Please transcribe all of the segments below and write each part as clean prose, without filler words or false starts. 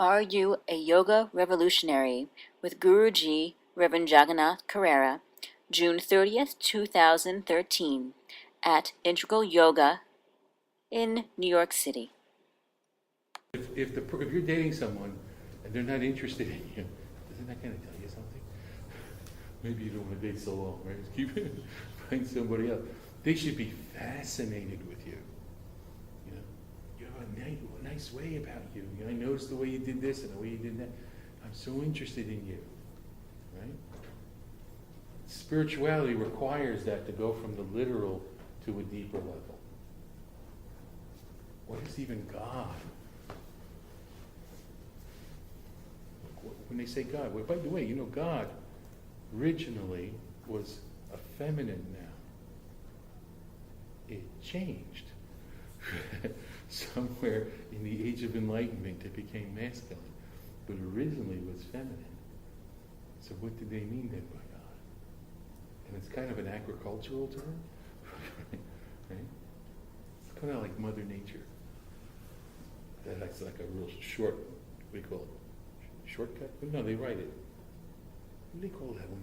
Are You a Yoga Revolutionary with Guruji Rev. Jaganath Carrera, June 30th, 2013, at Integral Yoga in New York City. If you're dating someone and they're not interested in you, doesn't that kind of tell you something? Maybe you don't want to date so long, right? Just keep find somebody else. They should be fascinated with you. You know, you have a nice way about you. You know, I noticed the way you did this and the way you did that. I'm so interested in you, right? Spirituality requires that to go from the literal to a deeper level. What is even God? When they say God, well, by the way, you know, God originally was a feminine noun. It changed. Somewhere in the Age of Enlightenment it became masculine, but originally it was feminine. So what did they mean then by God? And it's kind of an agricultural term, right? It's kind of like Mother Nature. That's like a real short, what do you call it? Shortcut? No, they write it. What do they call that when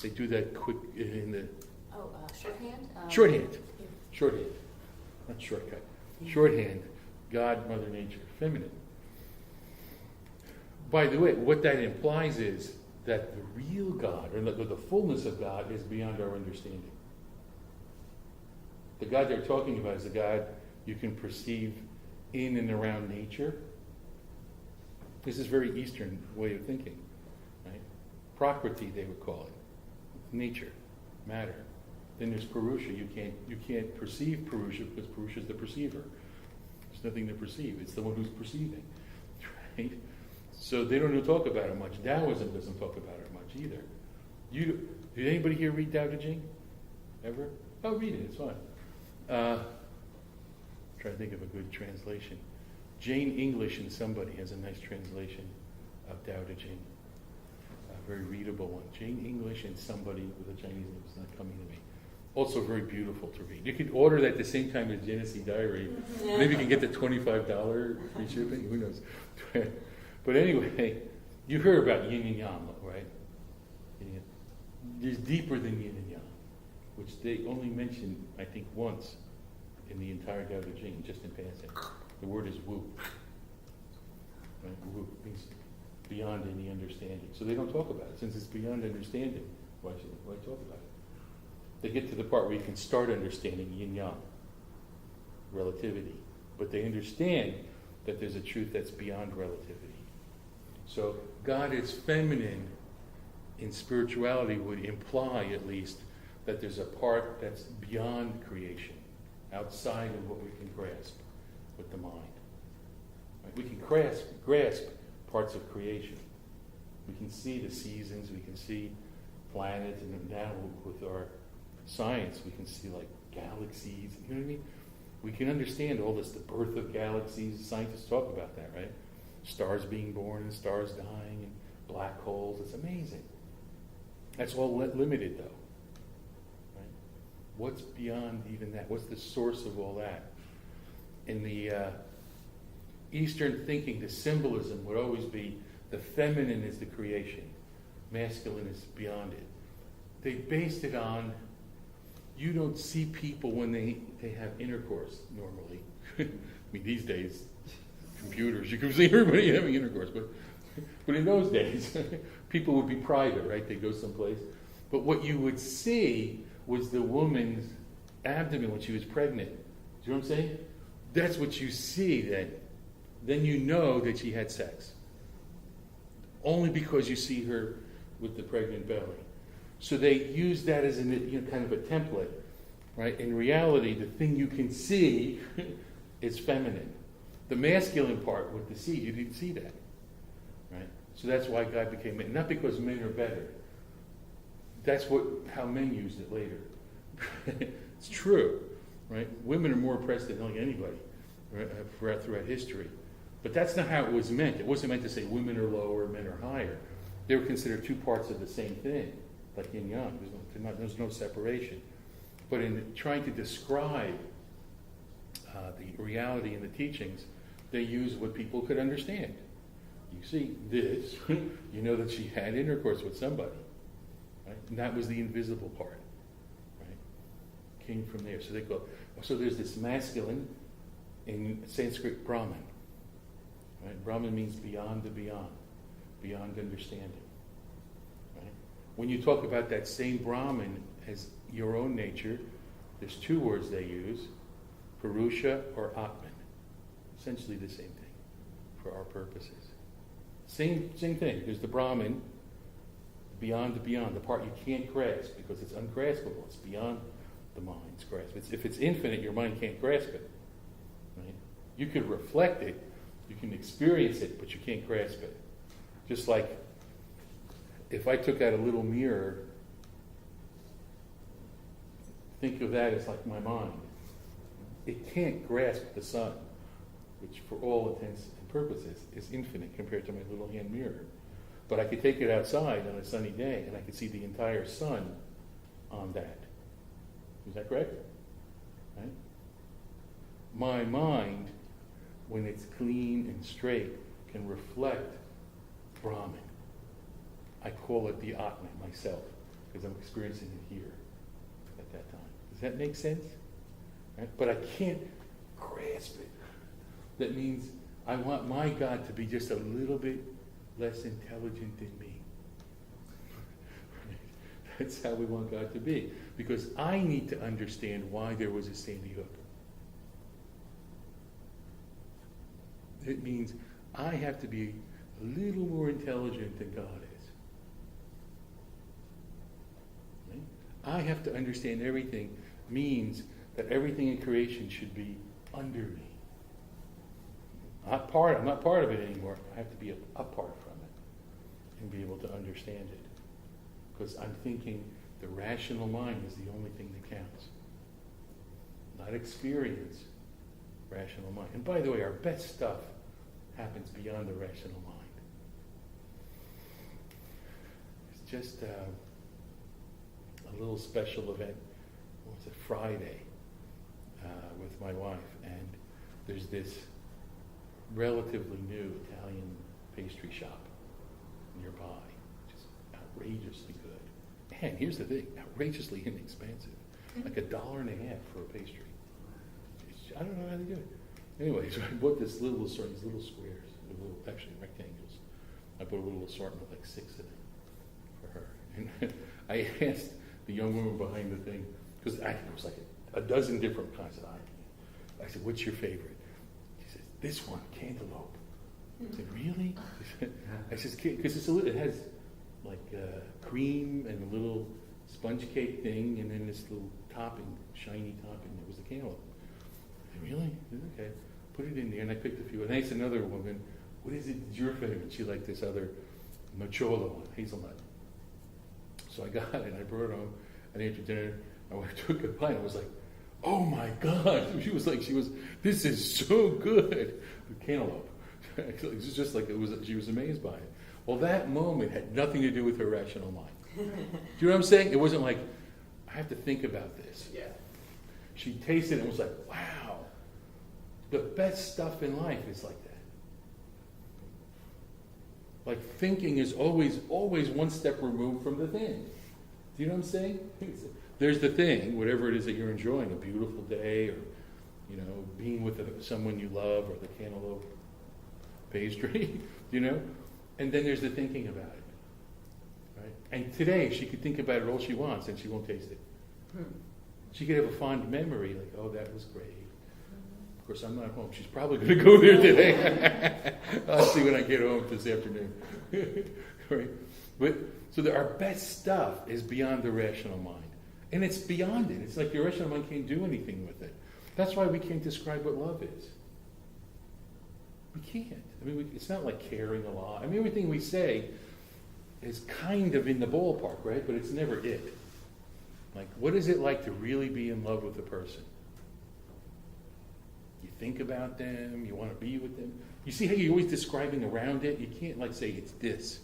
they do that quick in the... Shorthand? Shorthand. Yeah. Shorthand. Not shortcut. Shorthand. God, Mother Nature, feminine. By the way, what that implies is that the real God, or the fullness of God, is beyond our understanding. The God they're talking about is the God you can perceive in and around nature. This is very Eastern way of thinking, right? Prakriti, they would call it, nature, matter. Then there's Purusha. You can't perceive Purusha because Purusha is the perceiver. There's nothing to perceive. It's the one who's perceiving, right? So they don't talk about it much. Taoism doesn't talk about it much either. Did anybody here read Tao Te Ching? Ever? Oh, read it. It's fine. Try to think of a good translation. Jane English and somebody has a nice translation of Tao Te Ching. A very readable one. Jane English and somebody with a Chinese name is not coming to me. Also very beautiful to read. You could order that at the same time as Genesee Diary. Maybe you can get the $25 free shipping. Who knows? But anyway, you heard about yin and yang, right? There's deeper than yin and yang, which they only mention, I think, once in the entire Tao Te Ching, just in passing. The word is wu. Right? Wu means beyond any understanding. So they don't talk about it. Since it's beyond understanding, why talk about it? They get to the part where you can start understanding yin-yang, relativity. But they understand that there's a truth that's beyond relativity. So God is feminine in spirituality would imply, at least, that there's a part that's beyond creation, outside of what we can grasp with the mind. Right? We can grasp parts of creation. We can see the seasons, we can see planets, and now with our science we can see like galaxies, you know what I mean? We can understand all this, the birth of galaxies. Scientists talk about that, right? Stars being born and stars dying and black holes. It's amazing. That's all limited though. Right? What's beyond even that? What's the source of all that? In the Eastern thinking, the symbolism would always be the feminine is the creation, masculine is beyond it. They based it on, you don't see people when they have intercourse normally. I mean, these days, computers, you can see everybody having intercourse, but in those days, people would be private, right? They'd go someplace. But what you would see was the woman's abdomen when she was pregnant. Do you know what I'm saying? That's what you see then. Then you know that she had sex. Only because you see her with the pregnant belly. So they use that as kind of a template, right? In reality, the thing you can see is feminine. The masculine part with the seed, you didn't see that, right? So that's why God became man. Not because men are better. That's how men used it later. It's true, right? Women are more oppressed than like anybody, right? throughout history. But that's not how it was meant. It wasn't meant to say women are lower, men are higher. They were considered two parts of the same thing. Like yin yang, there's no separation. But in trying to describe the reality in the teachings, they use what people could understand. You see this, you know that she had intercourse with somebody, right? And that was the invisible part, right? Came from there. So there's this masculine, in Sanskrit, Brahman, right? Brahman means beyond the beyond understanding, right? When you talk about that same Brahman as your own nature, there's two words they use, Purusha or Atman. Essentially the same thing for our purposes. Same thing. There's the Brahman, beyond, the part you can't grasp because it's ungraspable. It's beyond the mind's grasp. If it's infinite, your mind can't grasp it. Right? You could reflect it, you can experience it, but you can't grasp it. Just like if I took out a little mirror, think of that as like my mind. It can't grasp the sun, which for all intents and purposes is infinite compared to my little hand mirror. But I could take it outside on a sunny day and I could see the entire sun on that. Is that correct? Right? My mind, when it's clean and straight, can reflect Brahman. I call it the Atman, myself, because I'm experiencing it here at that time. Does that make sense? Right? But I can't grasp it. That means I want my God to be just a little bit less intelligent than me. That's how we want God to be. Because I need to understand why there was a Sandy Hook. It means I have to be a little more intelligent than God is. Right? I have to understand everything means that everything in creation should be under me. I'm not part of it anymore. I have to be apart from it and be able to understand it. Because I'm thinking the rational mind is the only thing that counts. Not experience, rational mind. And by the way, our best stuff happens beyond the rational mind. It's just a little special event. It was a Friday with my wife, and there's this relatively new Italian pastry shop nearby, which is outrageously good. And here's the thing, outrageously inexpensive. Like $1.50 for a pastry. I don't know how they do it. Anyway, so I bought these little squares, actually rectangles. I bought a little assortment, like 6 of them for her. And I asked the young woman behind the thing, because it was like a dozen different kinds of items. I said, "What's your favorite?" She said, "This one, cantaloupe." I said, "Really?" I said, "Because it has like cream and a little sponge cake thing, and then this little topping, shiny topping that was the cantaloupe." I said, "Really?" I said, "Okay." Put it in there, and I picked a few. And I asked another woman, "What is it? Your favorite?" She liked this other nocciola one, hazelnut. So I got it, and I brought it home. And after dinner, I took a bite. I was like, "Oh my God!" She was, "This is so good." Cantaloupe. It was just like she was amazed by it. Well, that moment had nothing to do with her rational mind. Do you know what I'm saying? It wasn't like, I have to think about this. Yeah. She tasted it and was like, "Wow, the best stuff in life is like that." Like thinking is always one step removed from the thing. Do you know what I'm saying? There's the thing, whatever it is that you're enjoying, a beautiful day, or being with someone you love, or the cantaloupe pastry, and then there's the thinking about it, right? And today she could think about it all she wants, and she won't taste it. She could have a fond memory, like, "Oh, that was great." Of course, I'm not home. She's probably going to go there today. I'll see when I get home this afternoon. Right? But so our best stuff is beyond the rational mind. And it's beyond it. It's like your rational mind can't do anything with it. That's why we can't describe what love is. We can't. I mean, it's not like caring a lot. I mean, everything we say is kind of in the ballpark, right? But it's never it. Like, what is it like to really be in love with a person? You think about them, you want to be with them. You see how you're always describing around it? You can't say it's this.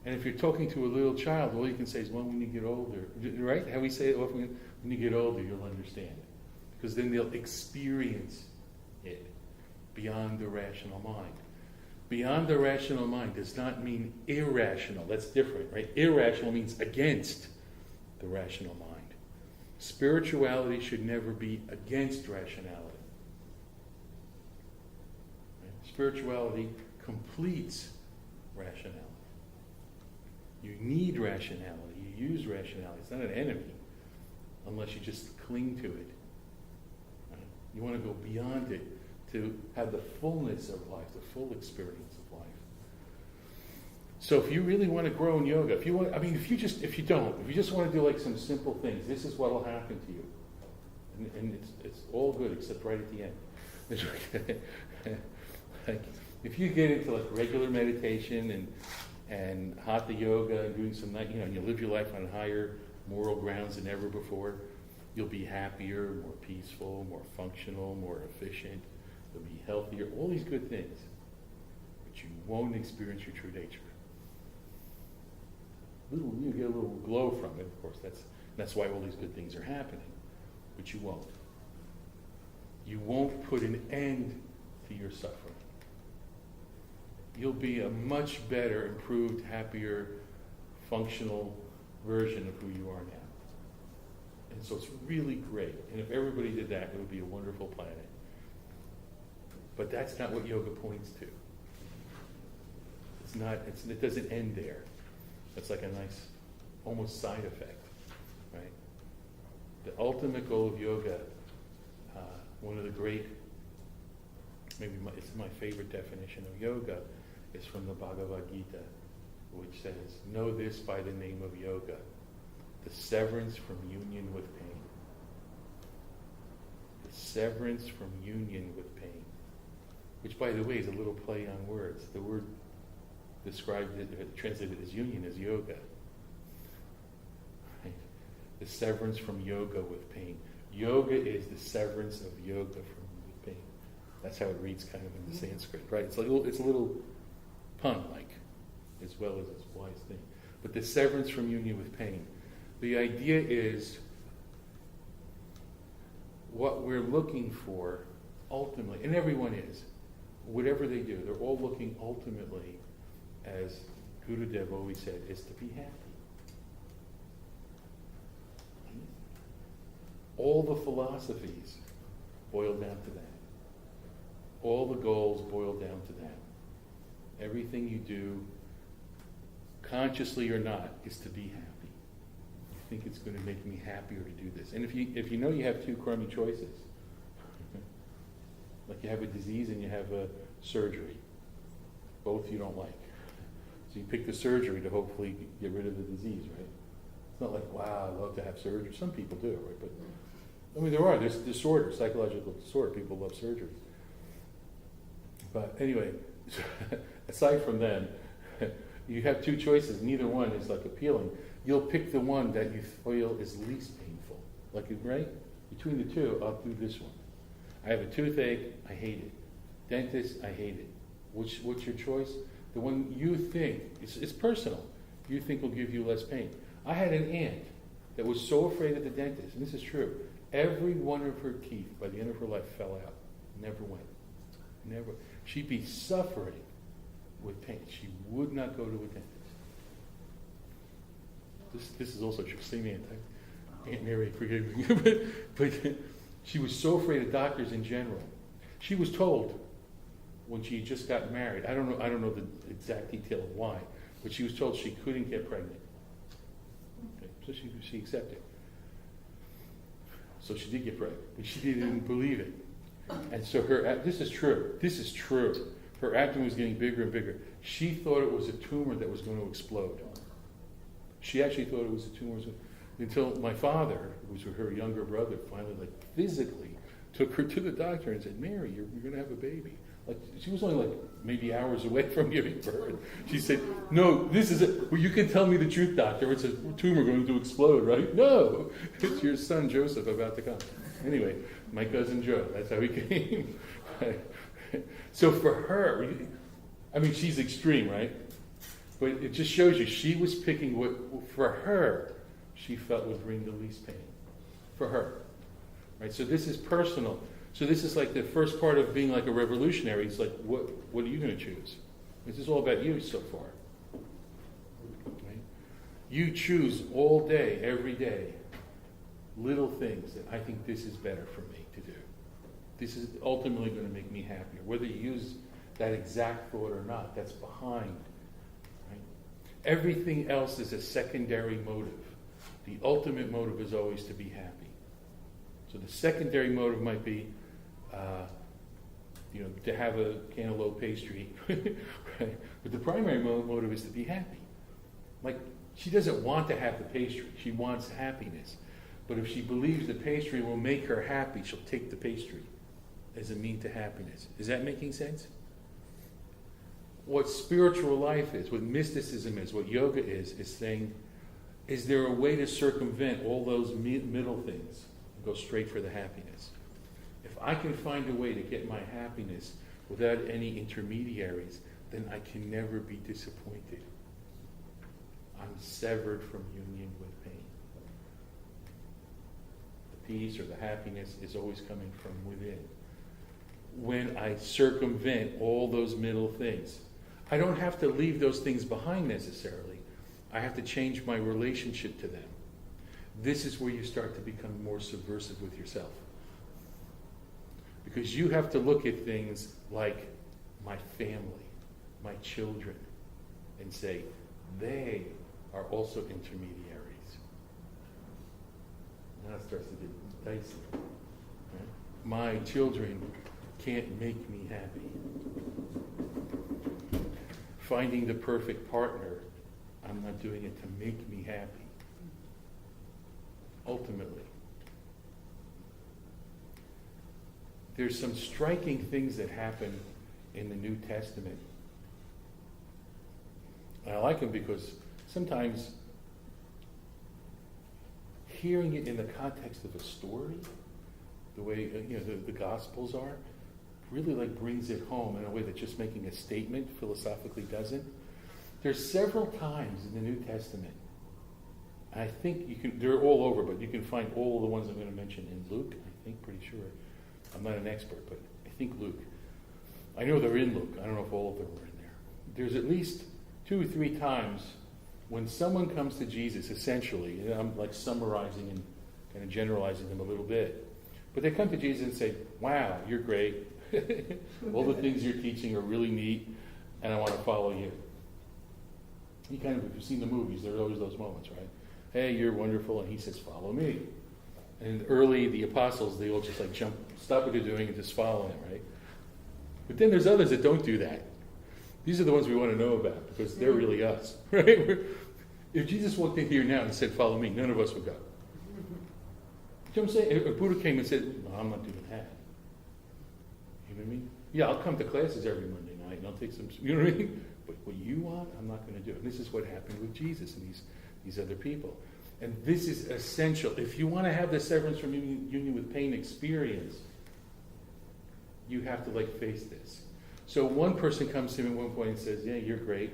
And if you're talking to a little child, all you can say is, "Well, when you get older," right? How we say it often, when you get older, you'll understand it. Because then they'll experience it. beyond the rational mind. Beyond the rational mind does not mean irrational. That's different, right? Irrational means against the rational mind. Spirituality should never be against rationality. Right? Spirituality completes rationality. You need rationality. You use rationality. It's not an enemy unless you just cling to it. Right? You want to go beyond it to have the fullness of life, the full experience of life. So if you really want to grow in yoga, if you just want to do like some simple things, this is what will happen to you. And it's all good except right at the end. Like, if you get into like regular meditation and hatha yoga and doing some, you live your life on higher moral grounds than ever before, you'll be happier, more peaceful, more functional, more efficient. You'll be healthier, all these good things. But you won't experience your true nature. You get a little glow from it, of course. That's why all these good things are happening. But you won't. You won't put an end to your suffering. You'll be a much better, improved, happier, functional version of who you are now. And so it's really great. And if everybody did that, it would be a wonderful planet. But that's not what yoga points to. It doesn't end there. That's like a nice, almost side effect, right? The ultimate goal of yoga, one of the great, it's my favorite definition of yoga, is from the Bhagavad Gita, which says, know this by the name of yoga, the severance from union with pain. The severance from union with pain. Which, by the way, is a little play on words. The word translated as union is yoga. Right? The severance from yoga with pain. Yoga is the severance of yoga from with pain. That's how it reads kind of in the Sanskrit, right? It's a little pun-like, as well as it's a wise thing. But the severance from union with pain. The idea is what we're looking for ultimately, and everyone is, whatever they do, they're all looking ultimately, as Guru Dev always said, is to be happy. All the philosophies boil down to that. All the goals boil down to that. Everything you do, consciously or not, is to be happy. You think it's going to make me happier to do this. And if you know you have two crummy choices, like you have a disease and you have a surgery. Both you don't like. So you pick the surgery to hopefully get rid of the disease, right? It's not like, wow, I love to have surgery. Some people do, right? But there's disorders, psychological disorder. People love surgery. But anyway, aside from them, you have two choices. Neither one is like appealing. You'll pick the one that you feel is least painful. Like, right? Between the two, I'll do this one. I have a toothache, I hate it. Dentist, I hate it. What's your choice? The one you think, it's personal, you think will give you less pain. I had an aunt that was so afraid of the dentist, and this is true. Every one of her teeth, by the end of her life, fell out. Never went. Never. She'd be suffering with pain. She would not go to a dentist. This is also true. Same Aunt Mary, forgive me. but she was so afraid of doctors in general. She was told when she just got married, I don't know the exact detail of why, but she was told she couldn't get pregnant. Okay, so she accepted. So she did get pregnant, but she didn't believe it. And so this is true. Her abdomen was getting bigger and bigger. She thought it was a tumor that was going to explode. She actually thought it was a tumor until my father, who was her younger brother, finally, physically took her to the doctor and said, Mary, you're going to have a baby. She was only maybe hours away from giving birth. She said, no, this is it. Well, you can tell me the truth, doctor. It's a tumor going to explode, right? No, it's your son Joseph about to come. Anyway, my cousin Joe, that's how he came. So for her, she's extreme, right? But it just shows you, she was picking what, for her, she felt would bring the least pain. For her. Right? So this is personal. So this is like the first part of being like a revolutionary. It's like, what are you going to choose? This is all about you so far. Right? You choose all day, every day, little things that I think this is better for me to do. This is ultimately going to make me happier. Whether you use that exact thought or not, that's behind. Right? Everything else is a secondary motive. The ultimate motive is always to be happy. So the secondary motive might be, to have a cantaloupe pastry, right? But the primary motive is to be happy. Like, she doesn't want to have the pastry. She wants happiness. But if she believes the pastry will make her happy, she'll take the pastry as a mean to happiness. Is that making sense? What spiritual life is, what mysticism is, what yoga is saying, is there a way to circumvent all those middle things and go straight for the happiness? If I can find a way to get my happiness without any intermediaries, then I can never be disappointed. I'm severed from union with pain. The peace or the happiness is always coming from within. When I circumvent all those middle things, I don't have to leave those things behind necessarily. I have to change my relationship to them. This is where you start to become more subversive with yourself. Because you have to look at things like my family, my children, and say, they are also intermediaries. Now it starts to get dicey. Right? My children can't make me happy. Finding the perfect partner, I'm not doing it to make me happy. Ultimately. There's some striking things that happen in the New Testament. And I like them because sometimes hearing it in the context of a story, the way the Gospels are, really like brings it home in a way that just making a statement philosophically doesn't. There's several times in the New Testament, and I think they're all over, but you can find all the ones I'm going to mention in Luke, I think, pretty sure. I'm not an expert, but I think Luke. I know they're in Luke. I don't know if all of them were in there. There's at least 2 or 3 times when someone comes to Jesus, essentially, and I'm like summarizing and kind of generalizing them a little bit, but they come to Jesus and say, wow, you're great. All the things you're teaching are really neat, and I want to follow you. You kind of, if you've seen the movies, there are always those moments, right? Hey, you're wonderful, and he says, follow me. And early, the apostles, they all just like stop what they're doing and just follow him, right? But then there's others that don't do that. These are the ones we want to know about because they're really us, right? If Jesus walked in here now and said, follow me, none of us would go. You know what I'm saying? If Buddha came and said, no, I'm not doing that. You know what I mean? Yeah, I'll come to classes every Monday night and I'll take some, you know what I mean? But what you want, I'm not going to do it. And this is what happened with Jesus and these other people. And this is essential. If you want to have the severance from union with pain experience, you have to face this. So one person comes to him at one point and says, yeah, you're great.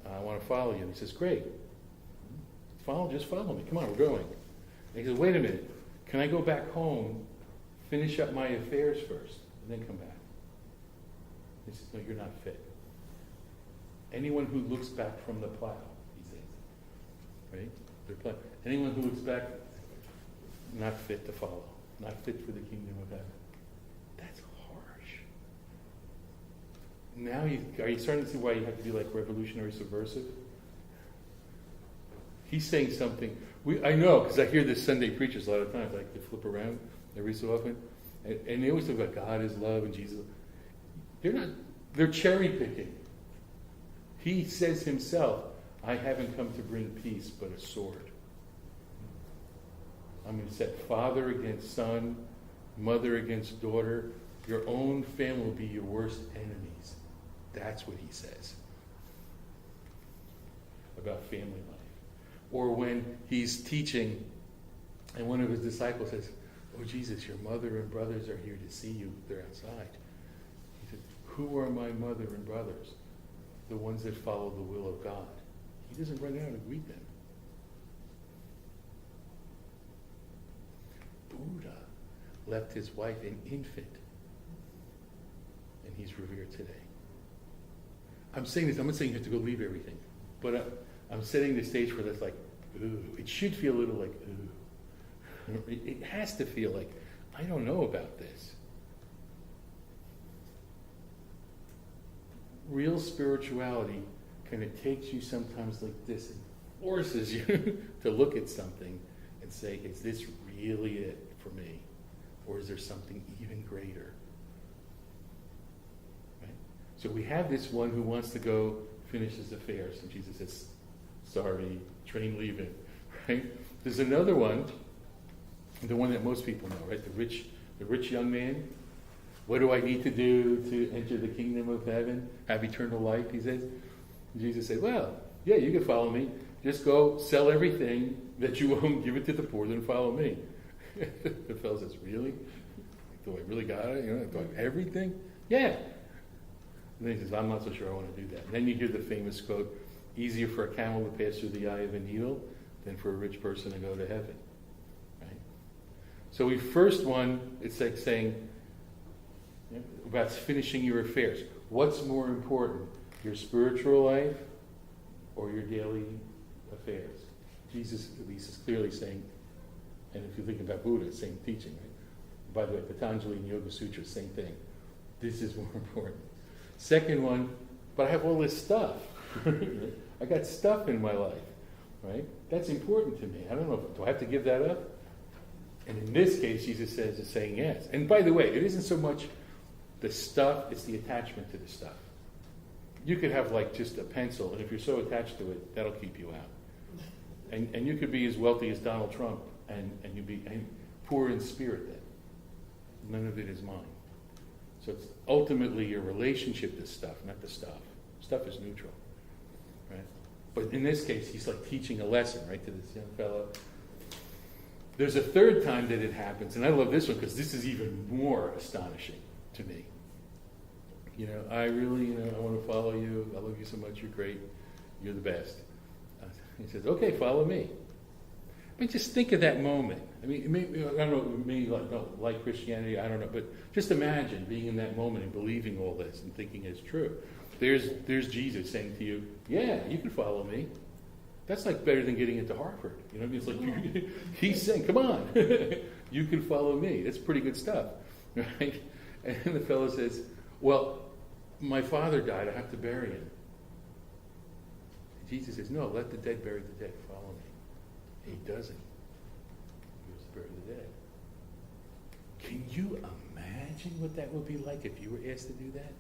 I want to follow you. And he says, great. Just follow me. Come on, we're going. And he says, wait a minute. Can I go back home, finish up my affairs first, and then come back? He says, no, you're not fit. Anyone who looks back from the plow, he says. Right? Anyone who looks back, not fit to follow, not fit for the kingdom of heaven. That's harsh. Now, are you starting to see why you have to be revolutionary subversive? He's saying something. I know, because I hear this Sunday preachers a lot of times, they flip around every so often, and they always talk about God is love and Jesus. They're cherry picking. He says himself, I haven't come to bring peace, but a sword. I'm going to set father against son, mother against daughter. Your own family will be your worst enemies. That's what he says about family life. Or when he's teaching, and one of his disciples says, oh, Jesus, your mother and brothers are here to see you. They're outside. He said, who are my mother and brothers? The ones that follow the will of God. He doesn't run out and greet them. left his wife an infant, and he's revered today. I'm saying this, I'm not saying you have to go leave everything, but I'm setting the stage for this, like, ooh. It should feel a little like, ooh. It has to feel like, I don't know about this. Real spirituality kind of takes you sometimes like this and forces you to look at something and say, is this really it for me? Or is there something even greater? Right? So we have this one who wants to go finish his affairs, and Jesus says, sorry, train leaving. Right? There's another one, the one that most people know, right? The rich young man. What do I need to do to enter the kingdom of heaven? Have eternal life, he says. And Jesus said, well, yeah, you can follow me. Just go sell everything that you own, give it to the poor, then follow me. The fellow says, really? Do I really got it? Do I have everything? Yeah. And then he says, I'm not so sure I want to do that. And then you hear the famous quote, easier for a camel to pass through the eye of a needle than for a rich person to go to heaven. Right? So we first one, it's like saying, about finishing your affairs. What's more important, your spiritual life or your daily affairs? Jesus, at least, is clearly saying, and if you think about Buddha, same teaching, right? By the way, Patanjali and Yoga Sutra, same thing. This is more important. Second one, but I have all this stuff. I got stuff in my life, right? That's important to me. I don't know, do I have to give that up? And in this case, Jesus is saying yes. And by the way, it isn't so much the stuff, it's the attachment to the stuff. You could have like just a pencil, and if you're so attached to it, that'll keep you out. And you could be as wealthy as Donald Trump, and you'd be poor in spirit then. None of it is mine. So it's ultimately your relationship to stuff, not the stuff. Stuff is neutral, right? But in this case, he's like teaching a lesson, right, to this young fellow. There's a third time that it happens, and I love this one because this is even more astonishing to me. I really, I want to follow you. I love you so much. You're great. You're the best. He says, okay, follow me. I mean, just think of that moment. I mean, maybe, I don't know, maybe like Christianity, I don't know, but just imagine being in that moment and believing all this and thinking it's true. There's Jesus saying to you, yeah, you can follow me. That's like better than getting into Harvard. It's like he's saying, come on, you can follow me. That's pretty good stuff, right? And the fellow says, well, my father died. I have to bury him. Jesus says, no, let the dead bury the dead. Follow me. He doesn't. He goes to bury the dead. Can you imagine what that would be like if you were asked to do that?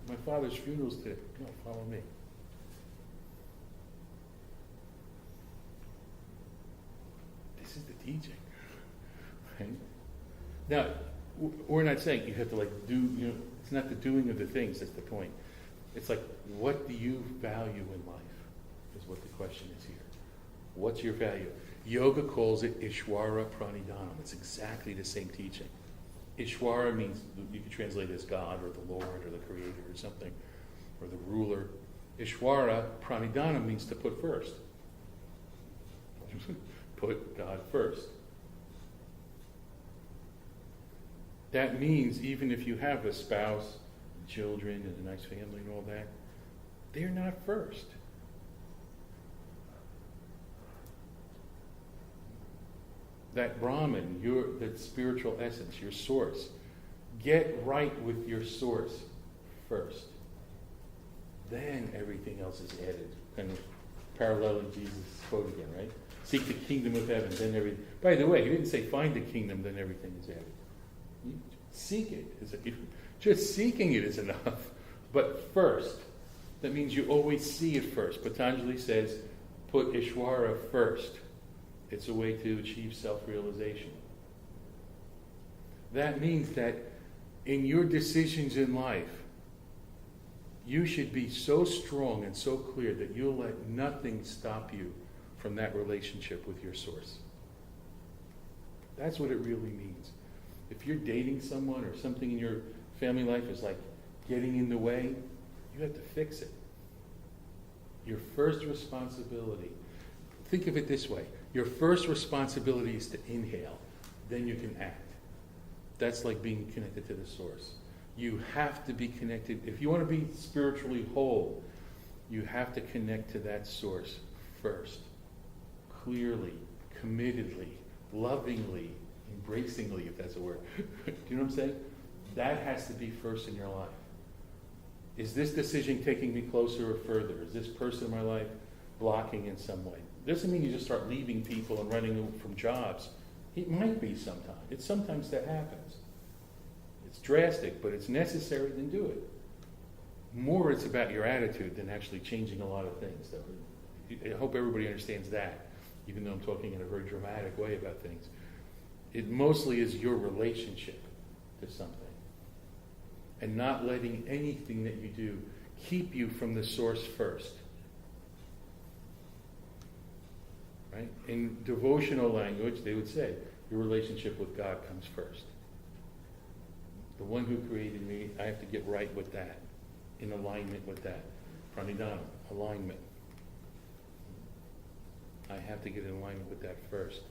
My father's funeral's today. No, follow me. This is the teaching. Right? Now, we're not saying you have to do, it's not the doing of the things that's the point. It's like, what do you value in life is what the question is here. What's your value? Yoga calls it Ishwara Pranidhanam. It's exactly the same teaching. Ishwara means, you can translate it as God or the Lord or the Creator or something, or the ruler. Ishwara Pranidhanam means to put first. Put God first. That means even if you have a spouse, children, and a nice family and all that, they're not first. That Brahman, that spiritual essence, your source, get right with your source first. Then everything else is added. Kind of paralleling Jesus' quote again, right? Seek the kingdom of heaven, then everything. By the way, he didn't say find the kingdom, then everything is added. You seek it. Just seeking it is enough. But first, that means you always see it first. Patanjali says, put Ishwara first. It's a way to achieve self-realization. That means that in your decisions in life, you should be so strong and so clear that you'll let nothing stop you from that relationship with your source. That's what it really means. If you're dating someone or something in your family life is like getting in the way, you have to fix it. Your first responsibility, think of it this way, your first responsibility is to inhale. then you can act. That's like being connected to the source. You have to be connected. If you want to be spiritually whole, you have to connect to that source first. Clearly, committedly, lovingly, embracingly, if that's a word. Do you know what I'm saying? That has to be first in your life. Is this decision taking me closer or further? Is this person in my life blocking in some way? Doesn't mean you just start leaving people and running from jobs. It might be sometimes. Sometimes that happens. It's drastic, but it's necessary, then do it. More it's about your attitude than actually changing a lot of things. I hope everybody understands that, even though I'm talking in a very dramatic way about things. It mostly is your relationship to something. And not letting anything that you do keep you from the source first. Right? In devotional language, they would say, your relationship with God comes first. The one who created me, I have to get right with that, in alignment with that. Pranidhanam, alignment. I have to get in alignment with that first.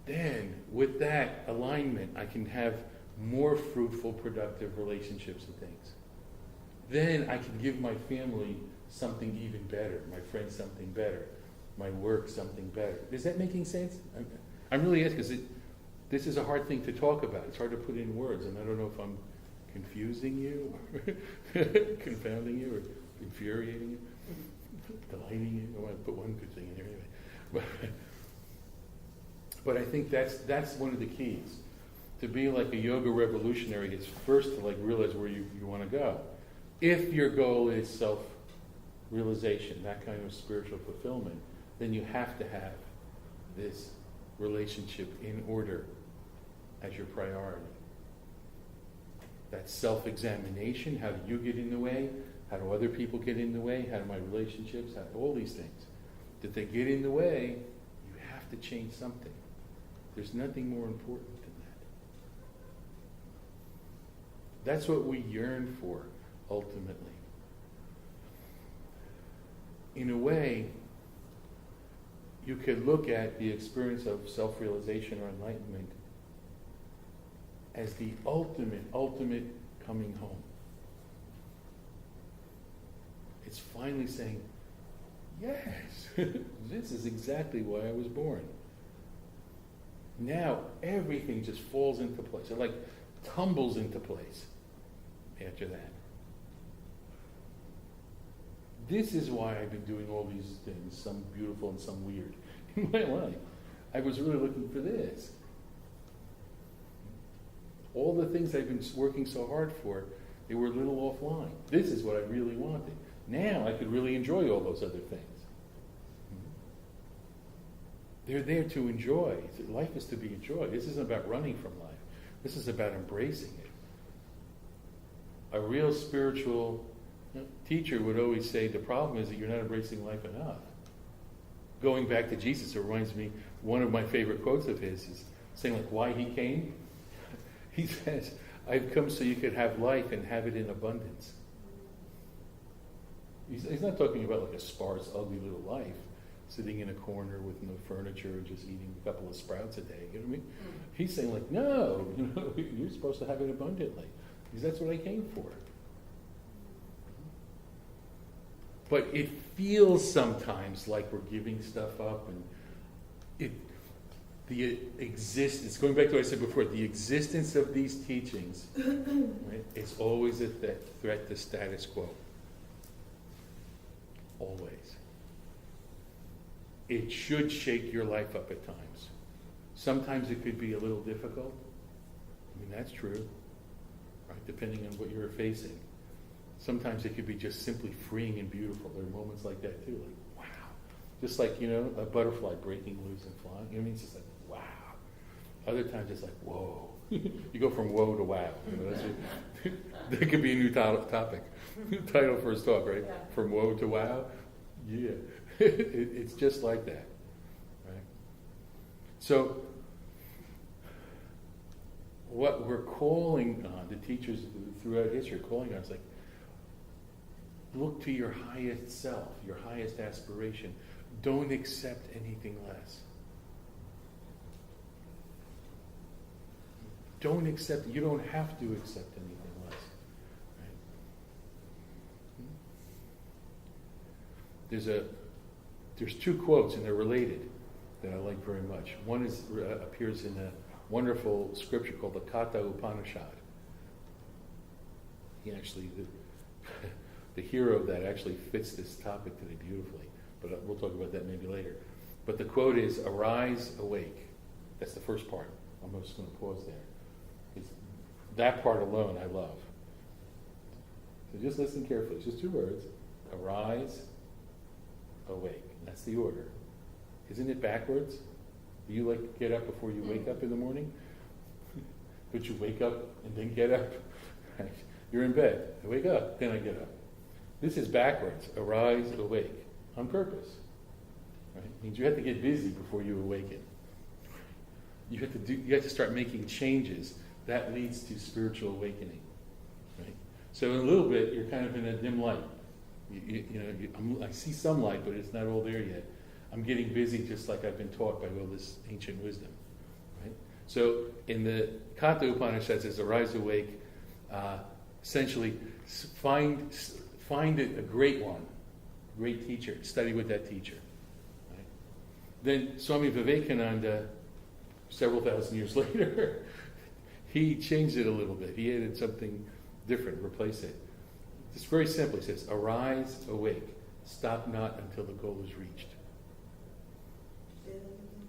Then, with that alignment, I can have more fruitful, productive relationships and things. Then I can give my family something even better, my friends something better, my work something better. Is that making sense? I'm really asking because this is a hard thing to talk about. It's hard to put in words, and I don't know if I'm confusing you, or confounding you, or infuriating you, delighting you. I want to put one good thing in here anyway. But I think that's one of the keys. To be like a yoga revolutionary is first to realize where you want to go. If your goal is self-realization, that kind of spiritual fulfillment, then you have to have this relationship in order as your priority. That self-examination, how do you get in the way? How do other people get in the way? How do my relationships? All these things. If they get in the way, you have to change something. There's nothing more important than that. That's what we yearn for, ultimately. In a way, you could look at the experience of self-realization or enlightenment as the ultimate coming home. It's finally saying, yes, this is exactly why I was born. Now everything just falls into place. It tumbles into place after that. This is why I've been doing all these things, some beautiful and some weird, in my life. I was really looking for this. All the things I've been working so hard for, they were a little offline. This is what I really wanted. Now I could really enjoy all those other things. They're there to enjoy. Life is to be enjoyed. This isn't about running from life. This is about embracing it. A real spiritual teacher would always say the problem is that you're not embracing life enough. Going back to Jesus, it reminds me, one of my favorite quotes of his is saying why he came. He says, I've come so you could have life and have it in abundance. He's not talking about a sparse, ugly little life, sitting in a corner with no furniture and just eating a couple of sprouts a day. You know what I mean? He's saying no, you're supposed to have it abundantly. Because that's what I came for. But it feels sometimes like we're giving stuff up, and the existence, going back to what I said before, the existence of these teachings, right, is always a threat to status quo. Always. It should shake your life up at times. Sometimes it could be a little difficult. That's true, right? Depending on what you're facing. Sometimes it could be just simply freeing and beautiful. There are moments like that too, wow. Just a butterfly breaking loose and flying. It's just wow. Other times it's whoa. You go from whoa to wow. That could be a new topic. Title for his talk, right? Yeah. From woe to wow. Yeah. It's just like that, right? So, what we're calling on, the teachers throughout history are calling on, is look to your highest self, your highest aspiration. Don't accept anything less. don't accept, you don't have to accept anything less. Right? There's two quotes, and they're related, that I like very much. One appears in a wonderful scripture called the Katha Upanishad. He actually, the hero of that actually fits this topic today beautifully, but we'll talk about that maybe later. But the quote is, "Arise, awake." That's the first part. I'm just going to pause there. That part alone I love. So just listen carefully. It's just two words. Arise, awake. That's the order. Isn't it backwards? Do you like get up before you wake up in the morning? Don't you wake up and then get up? Right? You're in bed. I wake up, then I get up. This is backwards. Arise, awake. On purpose. Right? It means you have to get busy before you awaken. You have to start making changes. That leads to spiritual awakening. Right? So in a little bit, you're kind of in a dim light. I see some light, but it's not all there yet. I'm getting busy just like I've been taught by all this ancient wisdom. Right? So in the Katha Upanishad it says, "Arise, awake." Essentially, find a great one, great teacher. Study with that teacher. Right? Then Swami Vivekananda, several thousand years later, he changed it a little bit. He added something different, replaced it. It's very simple. He says, "Arise, awake. Stop not until the goal is reached."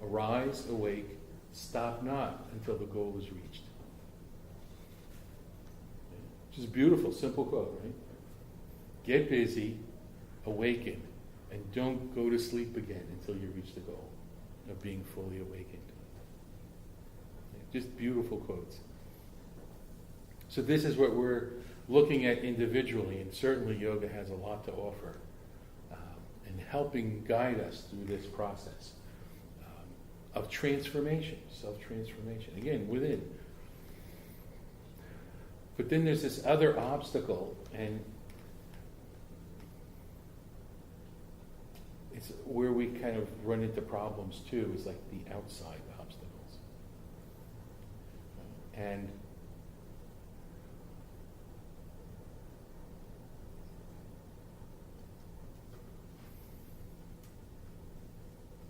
Arise, awake. Stop not until the goal is reached. Which is a beautiful, simple quote, right? Get busy, awaken, and don't go to sleep again until you reach the goal of being fully awakened. Just beautiful quotes. So this is what we're looking at individually, and certainly yoga has a lot to offer in helping guide us through this process of transformation, self-transformation, again, within. But then there's this other obstacle, and it's where we kind of run into problems too, is like the outside obstacles. And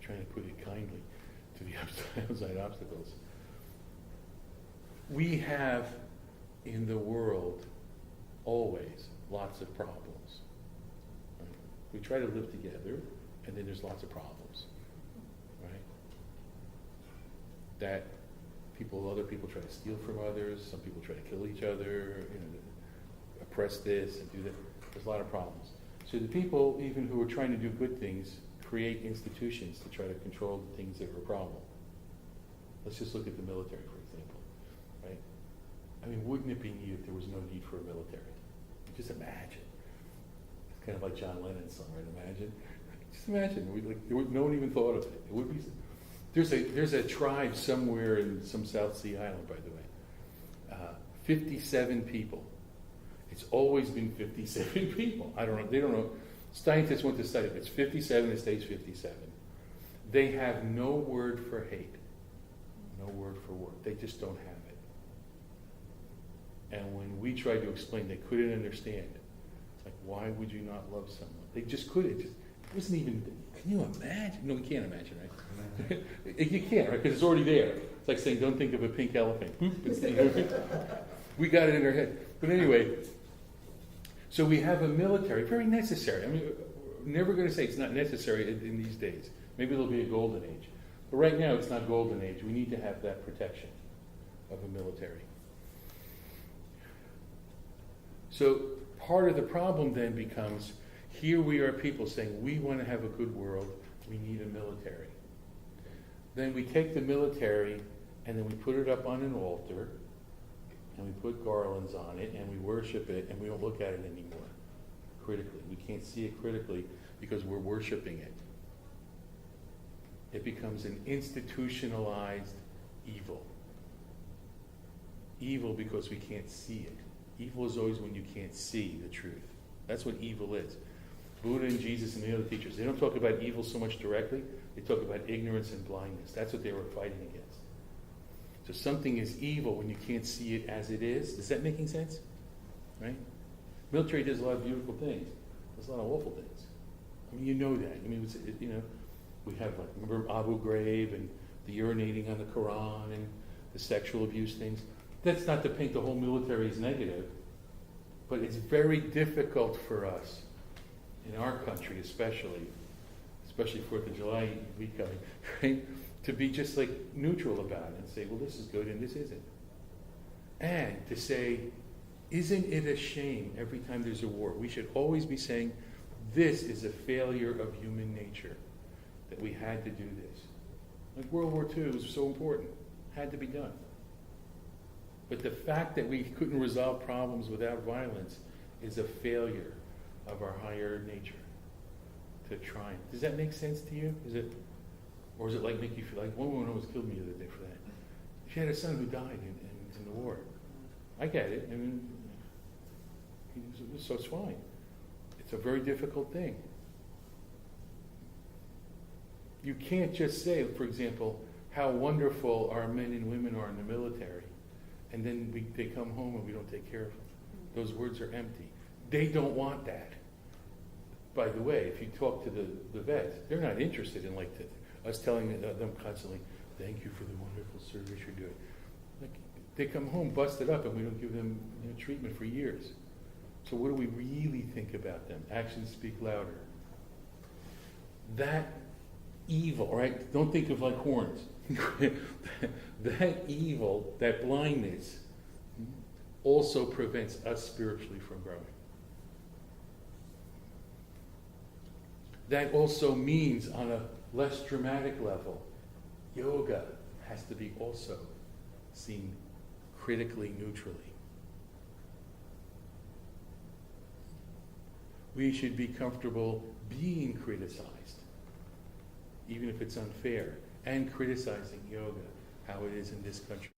trying to put it kindly to the outside obstacles. We have in the world always lots of problems. Right? We try to live together, and then there's lots of problems, right? That other people try to steal from others. Some people try to kill each other. Oppress this and do that. There's a lot of problems. So the people, even who are trying to do good things, create institutions to try to control the things that are a problem. Let's just look at the military, for example, right? I mean, wouldn't it be neat if there was no need for a military? Just imagine. It's kind of like John Lennon's song, right? Imagine. Just imagine. No one even thought of it. It would be. There's a tribe somewhere in some South Sea island, by the way. 57 people. It's always been 57 people. I don't know. They don't know. Scientists went to study it. It's 57. It stays 57. They have no word for hate. No word for war. They just don't have it. And when we tried to explain, they couldn't understand. It's like, why would you not love someone? They just couldn't. It wasn't even. Can you imagine? No, we can't imagine, right? You can't, right? Because it's already there. It's like saying, don't think of a pink elephant. We got it in our head. But anyway, so we have a military, very necessary. I mean, we're never going to say it's not necessary in these days. Maybe there'll be a golden age. But right now, it's not golden age. We need to have that protection of a military. So part of the problem then becomes, here we are people saying, we want to have a good world, we need a military. Then we take the military and then we put it up on an altar and we put garlands on it and we worship it and we don't look at it anymore critically. We can't see it critically because we're worshiping it. It becomes an institutionalized evil. Evil because we can't see it. Evil is always when you can't see the truth. That's what evil is. Buddha and Jesus and the other teachers, they don't talk about evil so much directly. They talk about ignorance and blindness. That's what they were fighting against. So something is evil when you can't see it as it is. Is that making sense? Right? Military does a lot of beautiful things. Does a lot of awful things. I mean, you know that. I mean, we have, like, remember Abu Ghraib and the urinating on the Quran and the sexual abuse things. That's not to paint the whole military as negative, but it's very difficult for us, in our country especially 4th of July week coming, right? To be just like neutral about it and say, well, this is good and this isn't. And to say, isn't it a shame every time there's a war? We should always be saying, this is a failure of human nature, that we had to do this. Like World War II was so important, had to be done. But the fact that we couldn't resolve problems without violence is a failure of our higher nature to try. Does that make sense to you? Or is it like make you feel like one woman almost killed me the other day for that? She had a son who died in the war. I get it. I mean, so it's fine. It's a very difficult thing. You can't just say, for example, how wonderful our men and women are in the military, and then they come home and we don't take care of them. Those words are empty. They don't want that. By the way, if you talk to the vets, they're not interested in us telling them constantly, thank you for the wonderful service you're doing. Like, they come home busted up and we don't give them treatment for years. So what do we really think about them? Actions speak louder. That evil, right? Don't think of like horns. That evil, that blindness, also prevents us spiritually from growing. That also means, on a less dramatic level, yoga has to be also seen critically neutrally. We should be comfortable being criticized, even if it's unfair, and criticizing yoga, how it is in this country.